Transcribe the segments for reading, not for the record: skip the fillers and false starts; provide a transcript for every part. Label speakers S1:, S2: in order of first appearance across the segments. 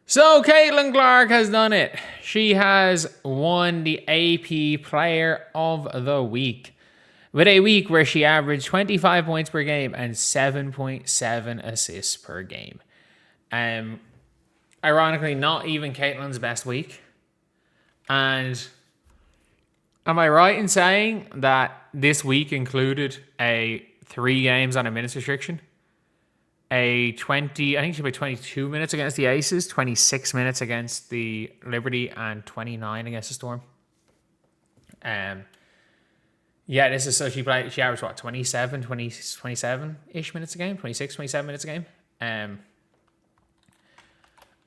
S1: So Caitlin Clark has done it. She has won the AP Player of the Week with a week where she averaged 25 points per game and 7.7 assists per game. Ironically, not even Caitlin's best week. And am I right in saying that this week included 3 games on a minutes restriction? I think she played 22 minutes against the Aces, 26 minutes against the Liberty, and 29 against the Storm. This is so she averaged 27-ish minutes a game, 26, 27 minutes a game.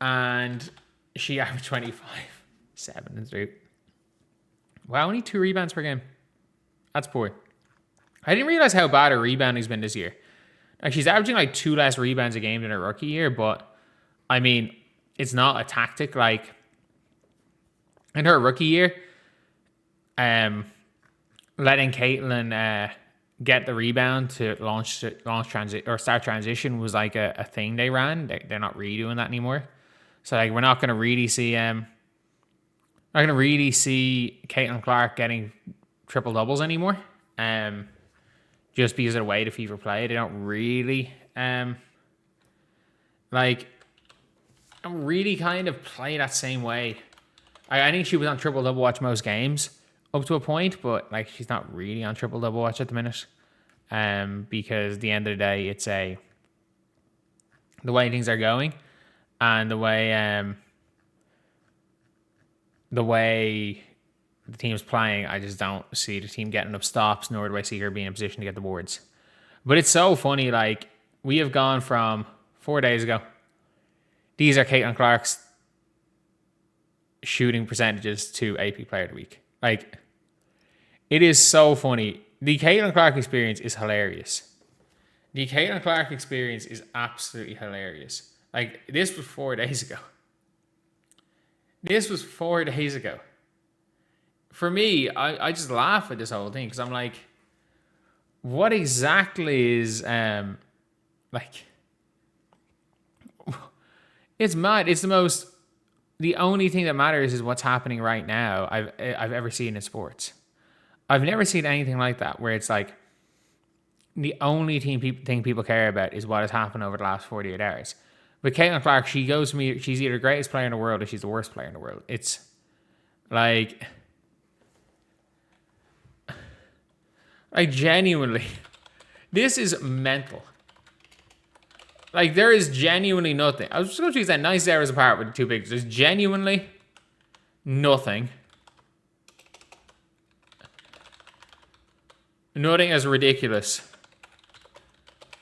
S1: And she averaged 25, 7 and 3. Wow, only 2 rebounds per game. That's poor. I didn't realize how bad her rebounding's been this year. Like, she's averaging like 2 less rebounds a game than her rookie year, but I mean, it's not a tactic. Like, in her rookie year, letting Caitlin get the rebound to start transition was like a thing they ran. They're not really doing that anymore. So like, we're not going to really see Caitlin Clark getting triple doubles anymore. Just because of the way the FIFA play, they don't really kind of play that same way. I think she was on triple double watch most games up to a point, but like, she's not really on triple double watch at the minute. Because at the end of the day, it's the way things are going, and the way the team's playing, I just don't see the team getting up stops, nor do I see her being in a position to get the boards. But it's so funny, like, we have gone from 4 days ago. These are Caitlin Clark's shooting percentages to AP Player of the Week. Like, it is so funny. The Caitlin Clark experience is hilarious. The Caitlin Clark experience is absolutely hilarious. Like, this was 4 days ago. For me, I just laugh at this whole thing because I'm like, what exactly is it's mad. It's the only thing that matters is what's happening right now I've ever seen in sports. I've never seen anything like that where it's like the only thing people care about is what has happened over the last 48 hours. But Caitlin Clark, she goes to me, she's either the greatest player in the world or she's the worst player in the world. It's like genuinely, this is mental. Like, there is genuinely nothing. I was just going to use that nice hours apart with the 2 pictures. There's genuinely nothing. Nothing as ridiculous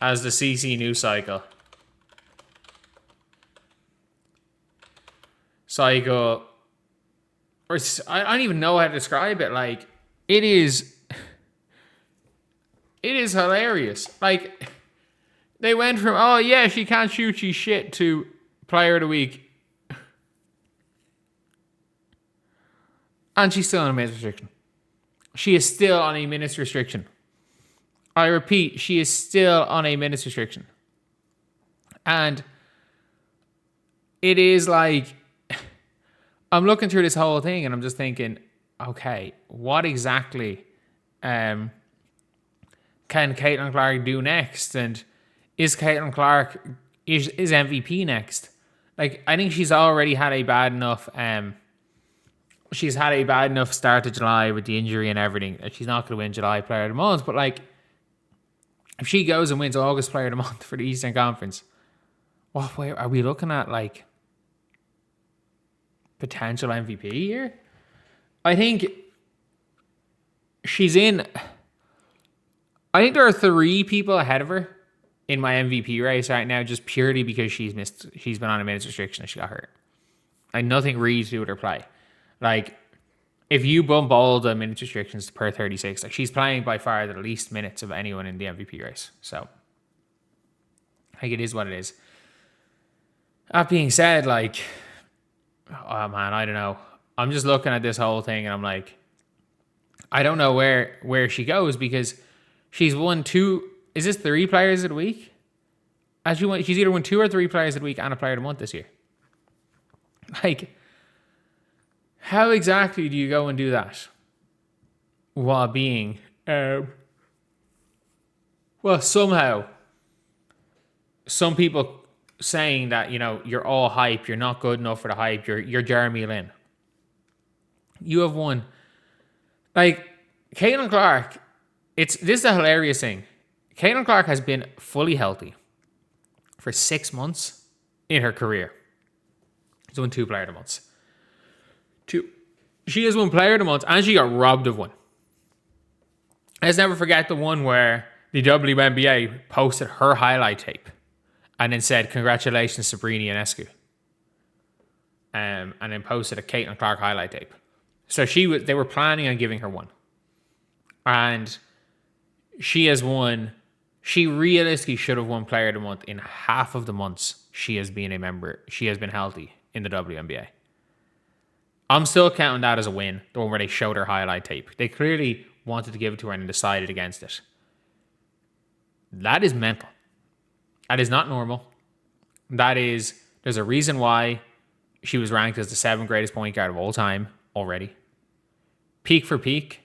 S1: as the CC news cycle. Or I don't even know how to describe it. Like, it is hilarious. Like, they went from, oh yeah, she can't shoot, she's shit, to Player of the Week. And she's still on a minutes restriction. She is still on a minutes restriction. I repeat, she is still on a minutes restriction. And it is like, I'm looking through this whole thing and I'm just thinking, okay, what exactly can Caitlin Clark do next? And is Caitlin Clark is MVP next? Like, I think she's already had a bad enough start to July with the injury and everything. She's not going to win July Player of the Month, but like, if she goes and wins August Player of the Month for the Eastern Conference, where are we looking at? Like, potential MVP here? I think there are 3 people ahead of her in my MVP race right now, just purely because she's been on a minutes restriction and she got hurt. And nothing really to do with her play. Like, if you bump all the minutes restrictions per 36, like, she's playing by far the least minutes of anyone in the MVP race. So, I think it is what it is. That being said, like, oh man, I don't know. I'm just looking at this whole thing and I'm like, I don't know where she goes, because she's won 2. Is this 3 Players of the Week? She's either won 2 or 3 Players of the Week and a Player of the Month this year. Like, how exactly do you go and do that while being, somehow, some people saying that, you're all hype, you're not good enough for the hype, you're Jeremy Lin. You have won. Like, Caitlin Clark, this is a hilarious thing. Caitlin Clark has been fully healthy for 6 months in her career. She's won 2 Player of the Months. She has won Player of the Month and she got robbed of one. Let's never forget the one where the WNBA posted her highlight tape and then said, "Congratulations to Breanna." And then posted a Caitlin Clark highlight tape. So they were planning on giving her one. And she has won. She realistically should have won Player of the Month in half of the months she has been a member. She has been healthy in the WNBA. I'm still counting that as a win, the one where they showed her highlight tape. They clearly wanted to give it to her and decided against it. That is mental. That is not normal. There's a reason why she was ranked as the 7th greatest point guard of all time already. Peak for peak,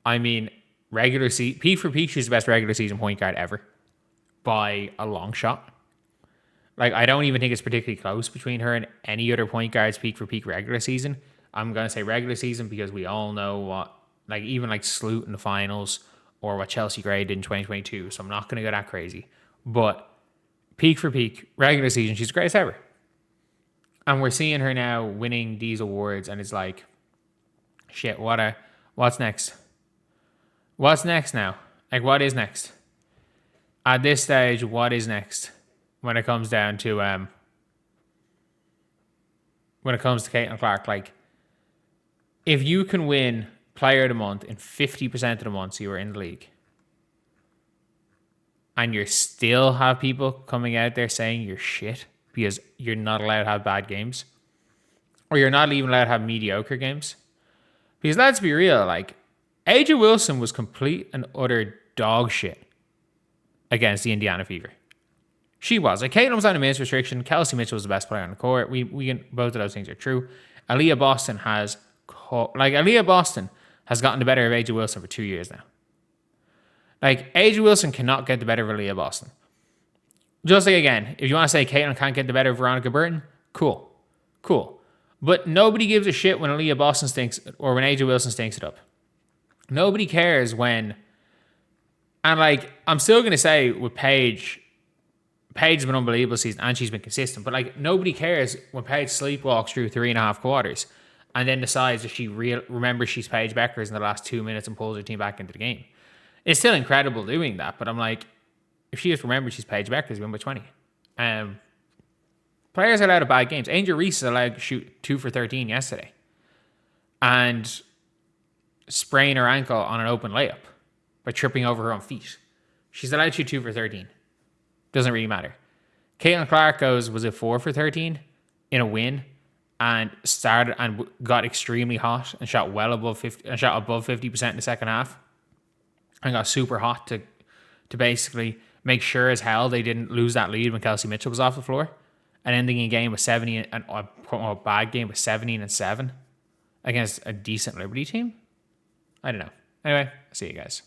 S1: peak for peak, she's the best regular season point guard ever by a long shot. Like, I don't even think it's particularly close between her and any other point guard's peak for peak regular season. I'm going to say regular season because we all know what, even Sloot in the finals or what Chelsea Gray did in 2022. So I'm not going to go that crazy. But peak for peak, regular season, she's the greatest ever. And we're seeing her now winning these awards, and it's like, shit, what's next? What's next now? Like, what is next? At this stage, what is next when it comes down to Caitlin Clark? Like, if you can win Player of the Month in 50% of the months you were in the league, and you still have people coming out there saying you're shit because you're not allowed to have bad games, or you're not even allowed to have mediocre games. Because let's be real, like, AJ Wilson was complete and utter dog shit against the Indiana Fever. She was. Like, Caitlin was on a minutes restriction. Kelsey Mitchell was the best player on the court. We can, both of those things are true. Aaliyah Boston has gotten the better of AJ Wilson for 2 years now. Like, AJ Wilson cannot get the better of Aaliyah Boston. Just like, again, if you want to say Caitlin can't get the better of Veronica Burton, cool. But nobody gives a shit when Aaliyah Boston stinks or when AJ Wilson stinks it up. Nobody cares when... And, like, I'm still going to say with Paige has been unbelievable this season and she's been consistent. But, like, nobody cares when Paige sleepwalks through 3.5 quarters and then decides that she remembers she's Paige Bueckers in the last 2 minutes and pulls her team back into the game. It's still incredible doing that, but I'm like, if she just remembers she's Paige Bueckers, win by 20. Players are allowed to bad games. Angel Reese is allowed to shoot 2 for 13 yesterday and sprain her ankle on an open layup by tripping over her own feet. She's allowed to shoot 2 for 13. Doesn't really matter. Caitlin Clark was it 4 for 13 in a win and started and got extremely hot and shot well above 50 and shot above 50% in the second half and got super hot to basically make sure as hell they didn't lose that lead when Kelsey Mitchell was off the floor. And ending a game with 70 and a bad game with 17-7 against a decent Liberty team. I don't know. Anyway, see you guys.